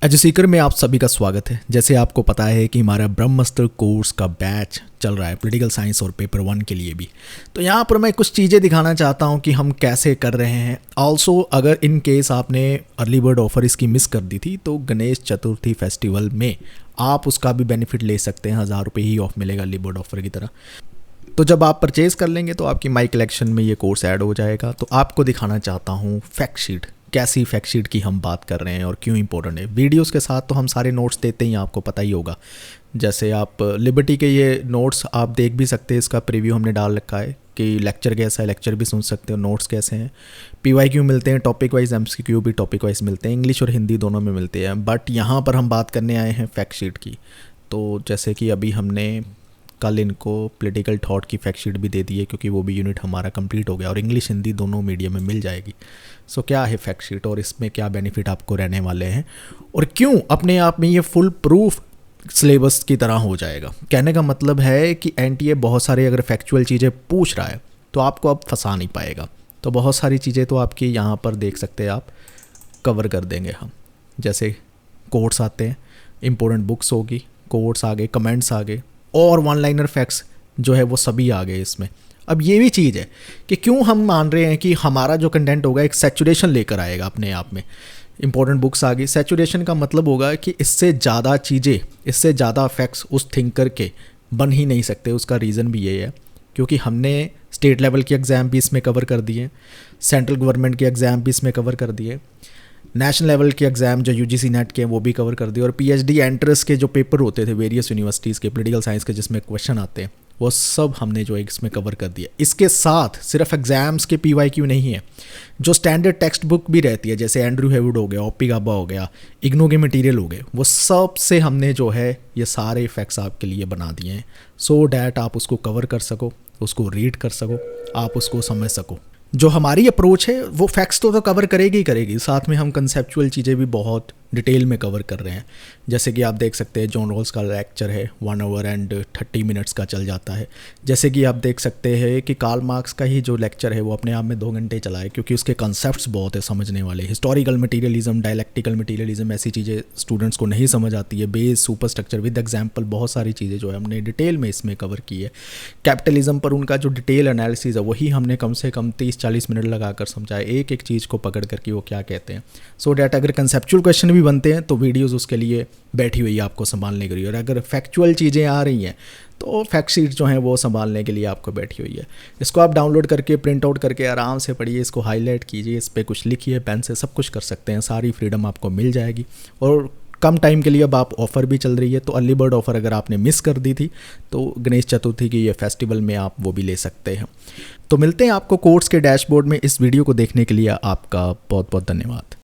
एजु सीकर में आप सभी का स्वागत है। जैसे आपको पता है कि हमारा ब्रह्मास्त्र कोर्स का बैच चल रहा है पॉलिटिकल साइंस और पेपर 1 के लिए भी। तो यहाँ पर मैं कुछ चीज़ें दिखाना चाहता हूँ कि हम कैसे कर रहे हैं। ऑल्सो अगर इन केस आपने अर्ली बर्ड ऑफर इसकी मिस कर दी थी तो गणेश चतुर्थी फेस्टिवल में आप उसका भी बेनिफिट ले सकते हैं। 1000 रुपये ही ऑफ मिलेगा अर्ली बर्ड ऑफर की तरह। तो जब आप परचेज़ कर लेंगे तो आपकी माई कलेक्शन में ये कोर्स ऐड हो जाएगा। तो आपको दिखाना चाहता हूँ फैक्ट शीट, कैसी फैक्ट शीट की हम बात कर रहे हैं और क्यों इंपॉर्टेंट है। वीडियोस के साथ तो हम सारे नोट्स देते ही, आपको पता ही होगा। जैसे आप लिबर्टी के ये नोट्स आप देख भी सकते हैं, इसका प्रीव्यू हमने डाल रखा है कि लेक्चर कैसा है, लेक्चर भी सुन सकते हो, नोट्स कैसे हैं। PYQ मिलते हैं टॉपिक वाइज, MCQ भी टॉपिक वाइज मिलते हैं, इंग्लिश और हिंदी दोनों में मिलते हैं। बट यहाँ पर हम बात करने आए हैं फैक्ट शीट की। तो जैसे कि अभी हमने कल इनको पॉलिटिकल थॉट की फैक्ट शीट भी दे दी है, क्योंकि वो भी यूनिट हमारा कंप्लीट हो गया और इंग्लिश हिंदी दोनों मीडियम में मिल जाएगी। सो क्या है फैक्ट शीट और इसमें क्या बेनिफिट आपको रहने वाले हैं और क्यों अपने आप में ये फुल प्रूफ सिलेबस की तरह हो जाएगा। कहने का मतलब है कि NTA बहुत सारे अगर फैक्चुअल चीज़ें पूछ रहा है तो आपको अब फंसा नहीं पाएगा। तो बहुत सारी चीज़ें तो आपकी यहाँ पर देख सकते हैं, आप कवर कर देंगे हम। जैसे कोट्स आते हैं, इंपॉर्टेंट बुक्स होगी, कोट्स आ गए, कमेंट्स आ गए और वन लाइनर फैक्ट्स जो है वो सभी आ गए इसमें। अब ये भी चीज़ है कि क्यों हम मान रहे हैं कि हमारा जो कंटेंट होगा एक सैचुरेशन लेकर आएगा अपने आप में। इंपॉर्टेंट बुक्स आ गई, सैचुरेशन का मतलब होगा कि इससे ज़्यादा चीज़ें, इससे ज़्यादा फैक्ट्स उस थिंकर के बन ही नहीं सकते। उसका रीज़न भी ये है क्योंकि हमने स्टेट लेवल के एग्ज़ाम भी इसमें कवर कर दिए, सेंट्रल गवर्नमेंट के एग्ज़ाम भी इसमें कवर कर दिए, नेशनल लेवल के एग्ज़ाम जो UGC नेट के हैं वो भी कवर कर दिए, और PhD एंट्रेंस के जो पेपर होते थे वेरियस यूनिवर्सिटीज़ के पॉलिटिकल साइंस के जिसमें क्वेश्चन आते हैं वो सब हमने जो है इसमें कवर कर दिया। इसके साथ सिर्फ एग्ज़ाम्स के PYQ नहीं है, जो स्टैंडर्ड टेक्स्ट बुक भी रहती है जैसे एंड्रू हेवुड हो गया, ओपी गाबा हो गया, इग्नो के मटेरियल हो गए, वो सब से हमने जो है ये सारे फैक्ट्स आपके लिए बना दिए हैं सो डैट आप उसको कवर कर सको, उसको रीड कर सको, आप उसको समझ सको। जो हमारी अप्रोच है वो फैक्ट्स तो कवर करेगी ही करेगी, साथ में हम कंसेप्चुअल चीज़ें भी बहुत डिटेल में कवर कर रहे हैं। जैसे कि आप देख सकते हैं जॉन रॉल्स का लेक्चर है 1 आवर एंड 30 मिनट्स का चल जाता है। जैसे कि आप देख सकते हैं कि कार्ल मार्क्स का ही जो लेक्चर है वो अपने आप में 2 घंटे चला है, क्योंकि उसके कंसेप्ट्स बहुत है समझने वाले। हिस्टोरिकल मटीरियलिज्म, डायलेक्टिकल मटीरियलिज्म, ऐसी चीज़ें स्टूडेंट्स को नहीं समझ आती है। Base, super structure with example, बहुत सारी चीज़ें जो है हमने डिटेल में इसमें कवर की है। कैपिटलिज्म पर उनका जो डिटेल एनालिसिस है वही हमने कम से कम 30-40 मिनट लगाकर समझाया, एक एक चीज़ को पकड़ करके वो क्या कहते हैं। सो डैट अगर कंसेप्चुअल क्वेश्चन भी बनते हैं तो वीडियोस उसके लिए बैठी हुई है आपको संभालने के लिए, और अगर फैक्चुअल चीज़ें आ रही हैं तो फैक्ट शीट जो है वो संभालने के लिए आपको बैठी हुई है। इसको आप डाउनलोड करके प्रिंट आउट करके आराम से पढ़िए, इसको हाईलाइट कीजिए, इस पर कुछ लिखिए पेन से, सब कुछ कर सकते हैं। सारी फ्रीडम आपको मिल जाएगी और कम टाइम के लिए अब आप ऑफ़र भी चल रही है। तो अर्ली बर्ड ऑफ़र अगर आपने मिस कर दी थी तो गणेश चतुर्थी की ये फेस्टिवल में आप वो भी ले सकते हैं। तो मिलते हैं आपको कोर्स के डैशबोर्ड में। इस वीडियो को देखने के लिए आपका बहुत बहुत धन्यवाद।